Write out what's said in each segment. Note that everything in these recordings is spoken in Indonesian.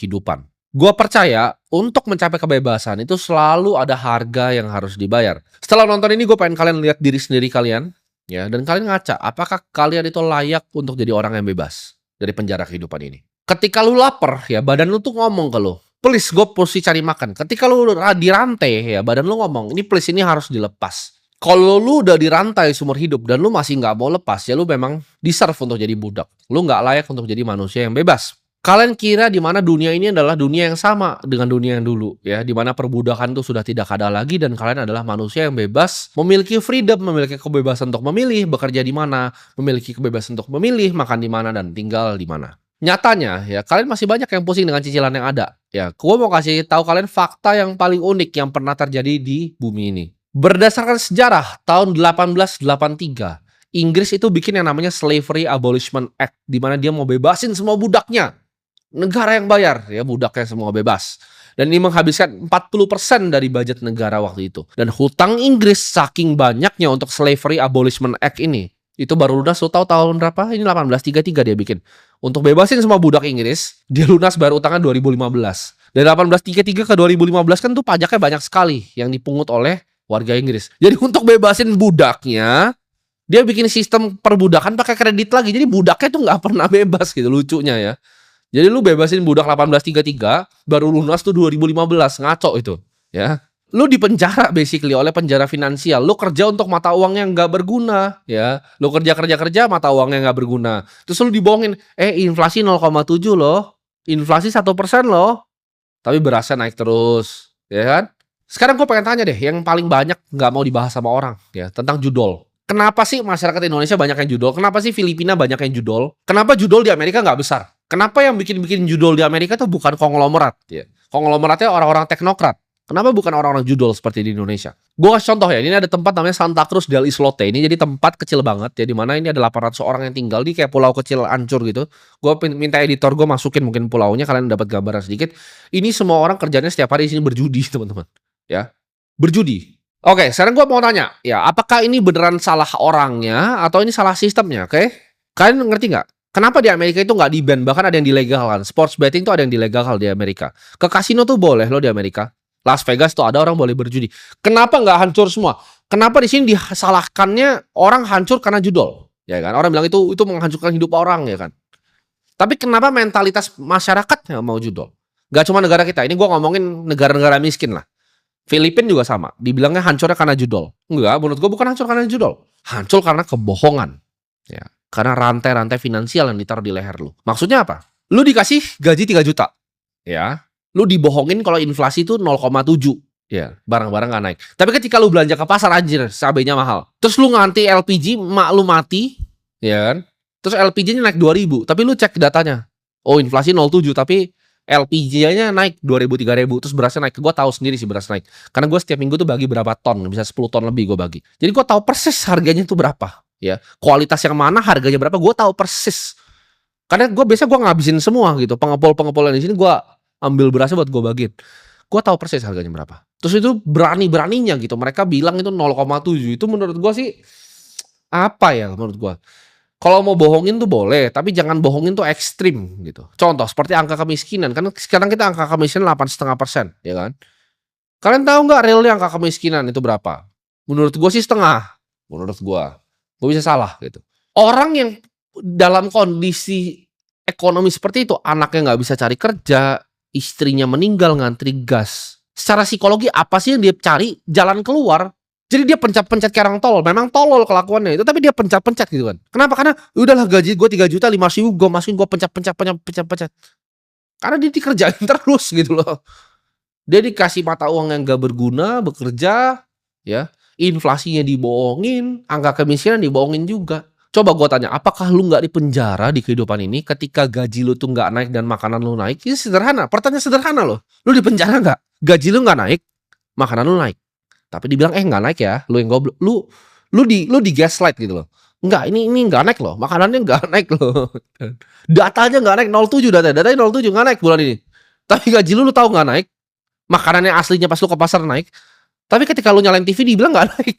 kehidupan. Gua percaya untuk mencapai kebebasan itu selalu ada harga yang harus dibayar. Setelah nonton ini gue pengen kalian lihat diri sendiri kalian, ya, dan kalian ngaca, apakah kalian itu layak untuk jadi orang yang bebas dari penjara kehidupan ini? Ketika lu lapar, ya badan lu tuh ngomong ke lu, please gue mesti cari makan. Ketika lu dirantai, ya badan lu ngomong, ini please ini harus dilepas. Kalau lu udah dirantai seumur hidup dan lu masih nggak mau lepas, ya lu memang deserve untuk jadi budak. Lu nggak layak untuk jadi manusia yang bebas. Kalian kira di mana dunia ini adalah dunia yang sama dengan dunia yang dulu, ya, di mana perbudakan itu sudah tidak ada lagi dan kalian adalah manusia yang bebas, memiliki freedom, memiliki kebebasan untuk memilih bekerja di mana, memiliki kebebasan untuk memilih makan di mana dan tinggal di mana. Nyatanya, ya, kalian masih banyak yang pusing dengan cicilan yang ada. Ya, gue mau kasih tahu kalian fakta yang paling unik yang pernah terjadi di bumi ini. Berdasarkan sejarah, tahun 1883, Inggris itu bikin yang namanya Slavery Abolishment Act, di mana dia mau bebasin semua budaknya. Negara yang bayar, ya, budaknya semua bebas. Dan ini menghabiskan 40% dari budget negara waktu itu. Dan hutang Inggris saking banyaknya untuk Slavery Abolishment Act ini, itu baru lunas, lo tahu tahun berapa? Ini 1833 dia bikin. Untuk bebasin semua budak Inggris, dia lunas bayar utangnya 2015. Dari 1833 ke 2015 kan tuh pajaknya banyak sekali yang dipungut oleh warga Inggris. Jadi untuk bebasin budaknya, dia bikin sistem perbudakan pakai kredit lagi. Jadi budaknya tuh nggak pernah bebas gitu, lucunya ya. Jadi lu bebasin budak 1833, baru lunas tuh 2015, ngaco itu, ya. Lu dipenjara basically oleh penjara finansial. Lu kerja untuk mata uang yang nggak berguna, ya. Lu kerja mata uangnya nggak berguna. Terus lu dibohongin, inflasi 0,7 loh, inflasi 1% loh. Tapi berasnya naik terus, ya kan? Sekarang gue pengen tanya deh, yang paling banyak nggak mau dibahas sama orang, ya, tentang judol. Kenapa sih masyarakat Indonesia banyak yang judol? Kenapa sih Filipina banyak yang judol? Kenapa judol di Amerika nggak besar? Kenapa yang bikin judol di Amerika tuh bukan konglomerat? Ya. Konglomeratnya orang-orang teknokrat. Kenapa bukan orang-orang judol seperti di Indonesia? Gue kasih contoh ya, ini ada tempat namanya Santa Cruz del Islote. Ini jadi tempat kecil banget, ya, di mana ini ada 800 orang yang tinggal di kayak pulau kecil hancur gitu. Gue minta editor gue masukin mungkin pulaunya, kalian dapat gambaran sedikit. Ini semua orang kerjanya setiap hari di sini berjudi, teman-teman. Ya, berjudi. Oke, sekarang gue mau tanya, ya, apakah ini beneran salah orangnya atau ini salah sistemnya? Oke, kalian ngerti nggak? Kenapa di Amerika itu nggak di-ban? Bahkan ada yang dilegalkan. Sports betting tuh ada yang dilegalkan di Amerika. Ke kasino tuh boleh loh di Amerika. Las Vegas tuh ada orang boleh berjudi. Kenapa nggak hancur semua? Kenapa di sini disalahkannya orang hancur karena judol? Ya kan? Orang bilang itu menghancurkan hidup orang, ya kan? Tapi kenapa mentalitas masyarakat yang mau judol? Gak cuma negara kita. Ini gue ngomongin negara-negara miskin lah. Filipina juga sama, dibilangnya hancurnya karena judol. Enggak, menurut gue bukan hancur karena judol. Hancur karena kebohongan. Ya, karena rantai-rantai finansial yang ditaruh di leher lu. Maksudnya apa? Lu dikasih gaji 3 juta. Ya, lu dibohongin kalau inflasi itu 0,7. Ya, barang-barang gak naik. Tapi ketika lu belanja ke pasar, anjir, cabenya mahal. Terus lu nganti LPG, mak lu mati, ya kan? Terus LPG-nya naik 2.000, tapi lu cek datanya. Oh, inflasi 0,7, tapi LPG-nya naik 2.000, 3.000, terus berasnya naik. Gue tahu sendiri sih beras naik. Karena gue setiap minggu tuh bagi berapa ton, bisa 10 ton lebih gue bagi. Jadi gue tahu persis harganya tuh berapa, ya. Kualitas yang mana, harganya berapa, gue tahu persis. Karena gue biasa gue ngabisin semua gitu. Pengepul yang di sini gue ambil berasnya buat gue bagiin. Gue tahu persis harganya berapa. Terus itu berani-beraninya gitu. Mereka bilang itu 0,7. Itu menurut gue sih apa ya menurut gue? Kalau mau bohongin tuh boleh, tapi jangan bohongin tuh ekstrim gitu. Contoh seperti angka kemiskinan, kan sekarang kita angka kemiskinan 8,5%, ya kan? Kalian tahu nggak realnya angka kemiskinan itu berapa? Menurut gue sih setengah. Menurut gue bisa salah gitu. Orang yang dalam kondisi ekonomi seperti itu, anaknya nggak bisa cari kerja, istrinya meninggal ngantri gas. Secara psikologi apa sih yang dia cari? Jalan keluar. Jadi dia pencet-pencet kayak orang tolol. Memang tolol kelakuannya itu, tapi dia pencet-pencet gitu kan. Kenapa? Karena udahlah gaji gue 3 juta 5.000, gue masukin, gue pencet-pencet. Karena dia dikerjain terus gitu loh. Dia dikasih mata uang yang gak berguna, bekerja, ya. Inflasinya dibohongin, angka kemiskinan dibohongin juga. Coba gue tanya, apakah lu gak dipenjara di kehidupan ini ketika gaji lu tuh gak naik dan makanan lu naik? Ini sederhana, pertanyaan sederhana loh. Lu dipenjara gak? Gaji lu gak naik, makanan lu naik. Tapi dibilang nggak naik ya, lu yang goblok, lu di gaslight gitu loh. Enggak, ini nggak naik loh, makanannya nggak naik loh. Datanya nggak naik, 07 datanya 07 nggak naik bulan ini. Tapi gaji lu tahu nggak naik, makanannya aslinya pas lu ke pasar naik. Tapi ketika lu nyalain TV dibilang nggak naik.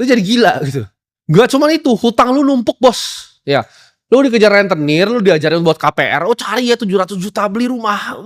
Lu jadi gila gitu. Gak cuma itu, hutang lu numpuk bos. Ya, Lu dikejar rentenir, lu diajarin buat KPR, oh cari ya 700 juta beli rumah,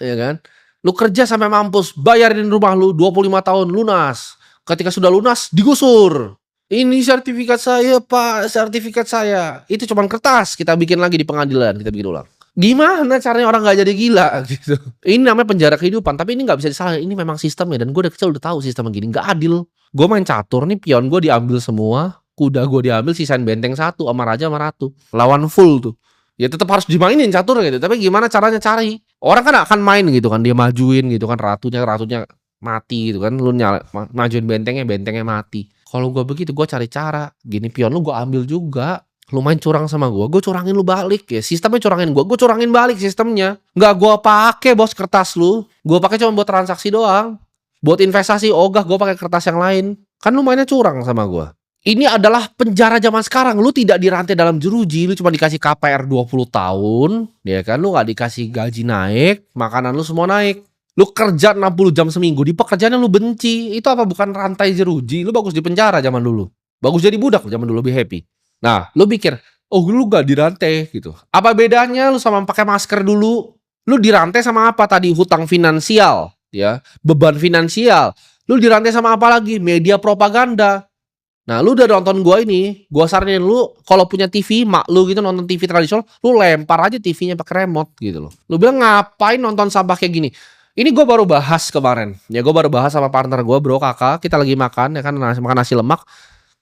ya kan? Lu kerja sampai mampus, bayarin rumah lu 25 tahun lunas. Ketika sudah lunas, digusur. Ini sertifikat saya, Pak, sertifikat saya. Itu cuman kertas, kita bikin lagi di pengadilan, kita bikin ulang. Gimana caranya orang nggak jadi gila gitu? Ini namanya penjara kehidupan, tapi ini nggak bisa disalahin. Ini memang sistemnya dan gue dari kecil udah tahu sistem gini nggak adil. Gue main catur nih, pion gue diambil semua, kuda gue diambil, sisain benteng satu sama raja sama ratu. Lawan full tuh. Ya tetap harus dimainin catur gitu. Tapi gimana caranya cari? Orang kan akan main gitu kan, dia majuin gitu kan, ratunya mati gitu kan, lu majuin bentengnya mati. Kalau gue begitu, gue cari cara. Gini pion lu gue ambil juga. Lu main curang sama gue curangin lu balik ya. Sistemnya curangin gue curangin balik sistemnya. Nggak gue pakai bos kertas lu. Gue pakai cuma buat transaksi doang. Buat investasi ogah gue pakai kertas yang lain. Kan lu mainnya curang sama gue. Ini adalah penjara zaman sekarang. Lu tidak dirantai dalam jeruji, lu cuma dikasih KPR 20 tahun, ya kan? Lu nggak dikasih gaji naik, makanan lu semua naik. Lu kerja 60 jam seminggu di pekerjaan yang lu benci. Itu apa bukan rantai jeruji? Lu bagus di penjara zaman dulu. Bagus jadi budak zaman dulu, lebih happy. Nah, lu pikir, oh lu gak dirantai gitu. Apa bedanya lu sama pakai masker dulu? Lu dirantai sama apa tadi? Hutang finansial, ya, beban finansial. Lu dirantai sama apa lagi? Media propaganda. Nah, lu udah nonton gua ini, gua saranin lu kalau punya TV, mak lu gitu nonton TV tradisional, lu lempar aja TV-nya pakai remote gitu loh. Lu bilang ngapain nonton sampah kayak gini? Ini gue baru bahas kemarin. Ya gue baru bahas sama partner gue, bro, kakak. Kita lagi makan, ya kan, makan nasi lemak.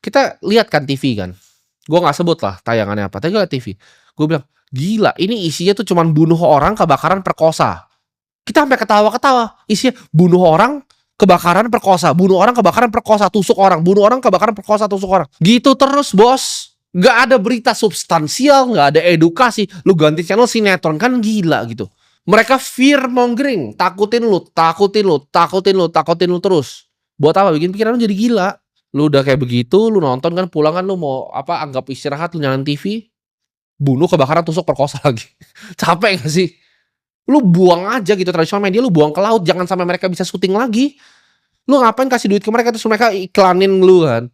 Kita lihat kan TV kan. Gue gak sebut lah tayangannya apa, tapi gue liat TV. Gue bilang, gila, ini isinya tuh cuman bunuh orang, kebakaran, perkosa. Kita sampai ketawa-ketawa. Isinya bunuh orang, kebakaran, perkosa. Bunuh orang, kebakaran, perkosa, tusuk orang. Bunuh orang, kebakaran, perkosa, tusuk orang. Gitu terus, bos. Gak ada berita substansial, gak ada edukasi. Lu ganti channel sinetron, kan gila gitu. Mereka fear mongering, takutin lu terus. Buat apa? Bikin pikiran lu jadi gila. Lu udah kayak begitu, lu nonton kan, pulang kan lu mau apa, anggap istirahat, lu nyalain TV, bunuh, kebakaran, tusuk, perkosa lagi. Capek gak sih? Lu buang aja gitu tradisional media, lu buang ke laut, jangan sampai mereka bisa syuting lagi. Lu ngapain kasih duit ke mereka terus mereka iklanin lu kan?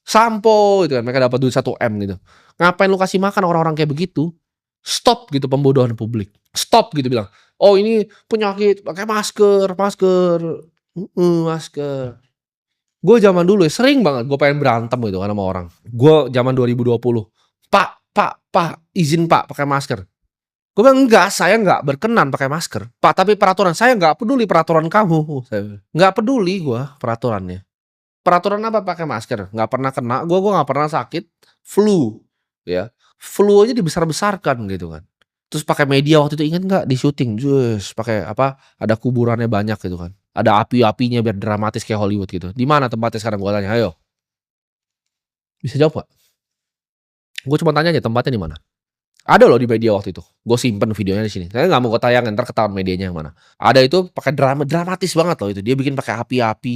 Sampo gitu kan, mereka dapat duit 1 M gitu. Ngapain lu kasih makan orang-orang kayak begitu? Stop gitu pembodohan publik. Stop gitu bilang. Oh ini penyakit, pakai masker. Masker. Gue zaman dulu ya sering banget gue pengen berantem gitu kan sama orang. Gue zaman 2020. Pak, izin Pak pakai masker. Gue bilang enggak, saya enggak berkenan pakai masker. Pak, tapi peraturan saya enggak peduli peraturan kamu. Enggak peduli gue peraturannya. Peraturan apa pakai masker? Enggak pernah kena. Gue enggak pernah sakit flu, ya. Flu aja dibesar-besarkan gitu kan. Terus pakai media waktu itu, ingat nggak di syuting, pakai apa? Ada kuburannya banyak gitu kan. Ada api-apinya biar dramatis kayak Hollywood gitu. Di mana tempatnya sekarang gua tanya, ayo. Bisa jawab nggak? Gue cuma tanya aja tempatnya di mana. Ada loh di media waktu itu. Gue simpen videonya di sini. Saya nggak mau gue tayangin, ntar ketahuan medianya yang mana. Ada itu pakai dramatis banget loh itu. Dia bikin pakai api-api.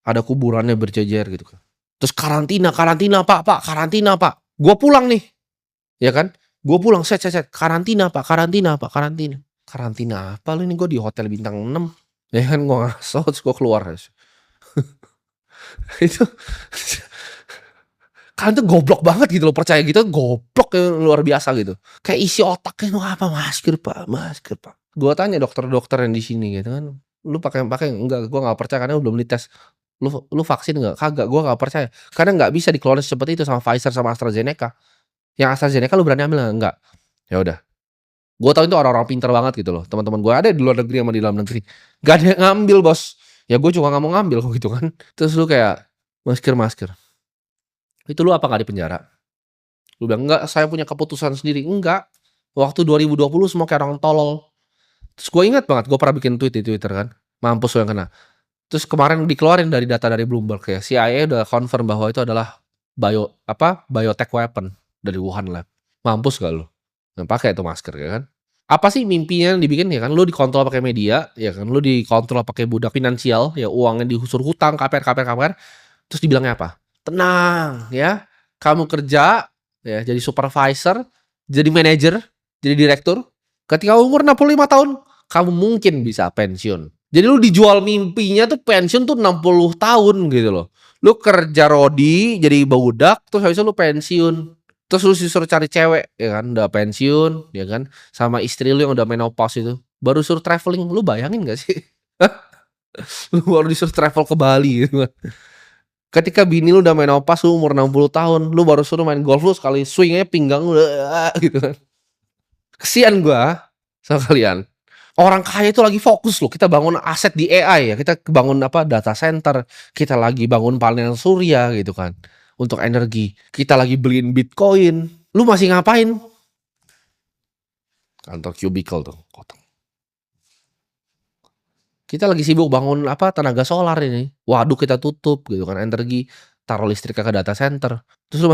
Ada kuburannya berjejer gitu kan. Terus karantina Pak, karantina Pak. Gue pulang nih, ya kan? Gue pulang, set. Karantina Pak. Karantina apa lu ini? Gue di hotel bintang 6. Ya kan, gue ngaso, terus gue keluar. Itu kalian tuh goblok banget gitu loh, percaya gitu, goblok luar biasa gitu. Kayak isi otaknya lu apa? Masker Pak. Gue tanya dokter-dokter yang di sini gitu kan, lu pakai enggak? Gue nggak percaya karena belum dites. Lu vaksin nggak? Kagak, gue nggak percaya. Karena nggak bisa dikeluarin seperti itu sama Pfizer sama AstraZeneca. Yang AstraZeneca lu berani ambil enggak? Ya udah. Gue tahu itu orang-orang pintar banget gitu loh. Teman-teman gue ada di luar negeri sama di dalam negeri. Gak ada yang ngambil, bos. Ya gue juga gak mau ngambil kok gitu kan. Terus lu kayak masker. Itu lu apa gak di penjara? Lu bilang enggak, saya punya keputusan sendiri. Enggak. Waktu 2020 semua kayak orang tolol. Terus gue ingat banget, gue pernah bikin tweet di Twitter kan. Mampus lu yang kena. Terus kemarin dikeluarin dari data dari Bloomberg ya. CIA udah confirm bahwa itu adalah biotech weapon dari Wuhan Lab. Mampus gak lu? Yang pakai itu masker ya kan? Apa sih mimpinya yang dibikin ya kan? Lu dikontrol pakai media, ya kan? Lu dikontrol pakai budak finansial, ya uangnya dihusur hutang, KPR. Terus dibilangnya apa? Tenang ya. Kamu kerja ya jadi supervisor, jadi manajer, jadi direktur. Ketika umur 65 tahun, kamu mungkin bisa pensiun. Jadi lu dijual mimpinya tuh pensiun tuh 60 tahun gitu loh. Lu kerja rodi, jadi budak, terus habis itu lu pensiun. Terus lu disuruh cari cewek, ya kan, udah pensiun, ya kan, sama istri lu yang udah menopause itu, baru suruh traveling, lu bayangin gak sih? Lu baru disuruh travel ke Bali gitu kan. Ketika bini lu udah menopause, lu umur 60 tahun, lu baru suruh main golf, lu sekali swing aja pinggang lu gitu kan. Kasihan gua sama kalian. Orang kaya itu lagi fokus loh, kita bangun aset di AI ya, kita bangun apa, data center, kita lagi bangun panel surya gitu kan, untuk energi, kita lagi beliin Bitcoin, lu masih ngapain? Kantor cubicle tuh, kotak. Kita lagi sibuk bangun apa, tenaga solar ini. Waduk kita tutup gitu kan, energi, taruh listriknya ke data center. Terus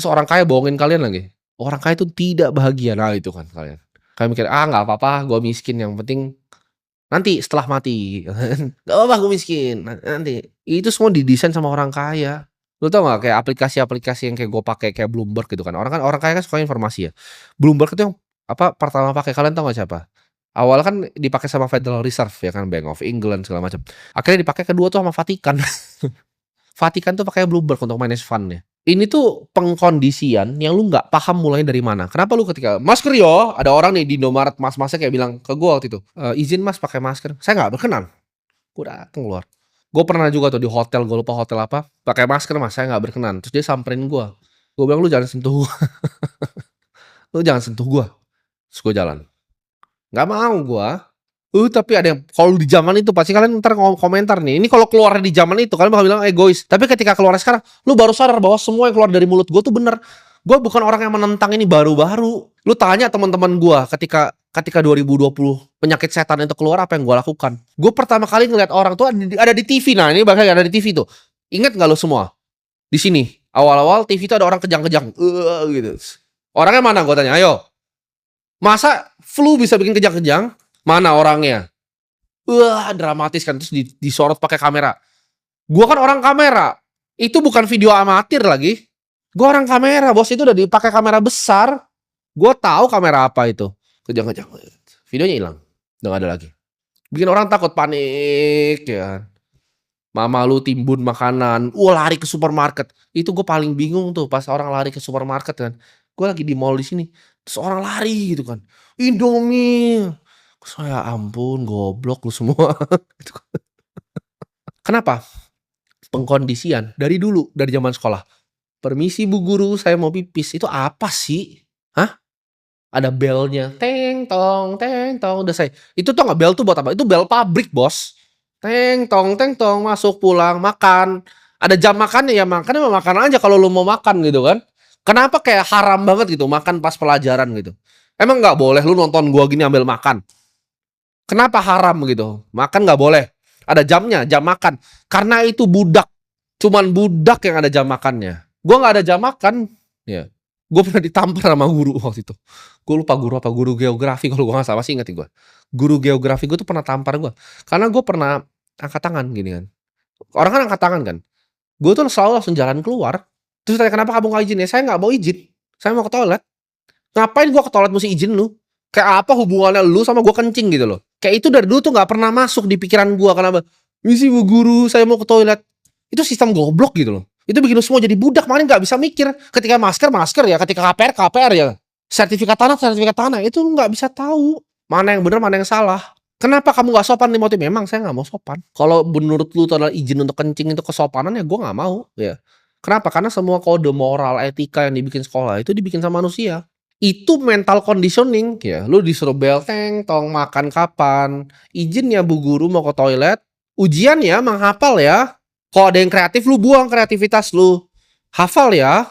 orang kaya bohongin kalian lagi. Orang kaya itu tidak bahagia, nah itu kan kalian. Kalian mikir, "Ah nggak apa-apa, gue miskin, yang penting nanti setelah mati." Nggak apa-apa gue miskin, nanti. Itu semua didesain sama orang kaya. Lu tau nggak kayak aplikasi-aplikasi yang kayak gue pakai kayak Bloomberg gitu kan. Orang kaya kan suka informasi ya. Bloomberg itu yang apa pertama pakai, kalian tau nggak siapa? Awalnya kan dipakai sama Federal Reserve ya kan, Bank of England segala macam. Akhirnya dipakai kedua tuh sama Vatikan. Vatikan tuh pakai Bloomberg untuk manage fund-nya. Ini tuh pengkondisian yang lu nggak paham mulai dari mana. Kenapa lu ketika masker yo, ada orang nih di Indomaret mas-masnya kayak bilang ke gue waktu itu, izin mas pakai masker. Saya nggak berkenan. Gue dateng keluar. Gue pernah juga tuh di hotel, gue lupa hotel apa, pakai masker mas, saya nggak berkenan. Terus dia samperin gue. Gue bilang lu jangan sentuh gue. Lu jangan sentuh gue. Terus gue jalan. Nggak mau gue. Tapi ada yang kalau di zaman itu pasti kalian ntar komentar nih. Ini kalau keluar di zaman itu kalian bakal bilang egois. Tapi ketika keluar sekarang, lu baru sadar bahwa semua yang keluar dari mulut gue tuh bener. Gue bukan orang yang menentang ini baru-baru. Lu tanya teman-teman gue ketika 2020 penyakit setan itu keluar, apa yang gue lakukan? Gue pertama kali ngeliat orang tuh ada di TV. Nah ini bahkan ada di TV tuh. Ingat nggak lu semua? Di sini awal-awal TV itu ada orang kejang-kejang, gitu. Orangnya mana? Gue tanya. Ayo. Masa flu bisa bikin kejang-kejang? Mana orangnya? Dramatis kan, terus disorot pakai kamera. Gua kan orang kamera. Itu bukan video amatir lagi. Gua orang kamera, bos, itu udah dipakai kamera besar. Gua tahu kamera apa itu. Kejang-kejang. Videonya hilang. Udah gak ada lagi. Bikin orang takut, panik ya. Mama lu timbun makanan, lari ke supermarket. Itu gue paling bingung tuh pas orang lari ke supermarket kan. Gue lagi di mall di sini, terus orang lari gitu kan. Indomie. Saya ampun, goblok lu semua. Kenapa? Pengkondisian dari dulu, dari zaman sekolah. Permisi Bu Guru, saya mau pipis. Itu apa sih? Hah? Ada belnya. Teng tong, udah saya. Itu tuh nggak bel tuh buat apa? Itu bel pabrik, bos. Teng tong, masuk pulang, makan. Ada jam makannya ya, makan aja kalau lu mau makan gitu kan. Kenapa kayak haram banget gitu makan pas pelajaran gitu? Emang nggak boleh lu nonton gua gini ambil makan? Kenapa haram gitu? Makan nggak boleh. Ada jamnya, jam makan. Karena itu budak. Cuman budak yang ada jam makannya. Gua nggak ada jam makan. Ya. Gue pernah ditampar sama guru waktu itu. Gue lupa guru apa, guru geografi kalau gue nggak salah, masih inget gue. Guru geografi gue tuh pernah tampar gue. Karena gue pernah angkat tangan gini kan. Orang kan angkat tangan kan. Gue tuh selalu langsung jalan keluar. Terus tanya kenapa kamu nggak izin? Ya saya nggak mau izin. Saya mau ke toilet. Ngapain gue ke toilet mesti izin lu? Kayak apa hubungannya lu sama gue kencing gitu loh. Kayak itu dari dulu tuh nggak pernah masuk di pikiran gue. Kenapa? Misi Bu Guru, saya mau ke toilet. Itu sistem goblok gitu loh. Itu bikin lu semua jadi budak, makanya nggak bisa mikir. Ketika masker ya, ketika KPR ya. Sertifikat tanah, itu lu nggak bisa tahu. Mana yang benar, mana yang salah. Kenapa kamu nggak sopan, Timothy? Memang saya nggak mau sopan. Kalau menurut lu itu adalah izin untuk kencing itu kesopanan, ya gue nggak mau. Ya. Kenapa? Karena semua kode moral, etika yang dibikin sekolah itu dibikin sama manusia. Itu mental conditioning ya. Lu disuruh belteng, tong makan kapan, izin ya Bu Guru mau ke toilet, ujian ya, menghafal ya. Kalau ada yang kreatif lu buang kreativitas lu. Hafal ya.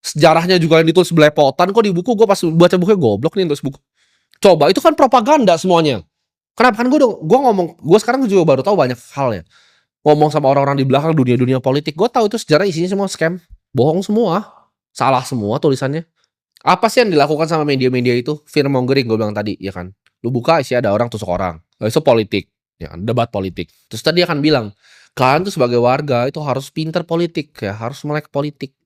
Sejarahnya juga yang ditulis belepotan kok di buku. Gue pas baca bukunya goblok nih tulis buku. Coba itu kan propaganda semuanya. Kenapa kan gue ngomong, gue sekarang juga baru tahu banyak hal ya. Ngomong sama orang-orang di belakang dunia politik, gue tahu itu sejarah isinya semua scam, bohong semua, salah semua tulisannya. Apa sih yang dilakukan sama media-media itu? Fear mongering gue bilang tadi, ya kan. Lu buka isi ada orang tusuk orang. Itu politik, ya kan, debat politik. Terus tadi akan bilang, kalian tuh sebagai warga itu harus pinter politik ya, harus melek politik.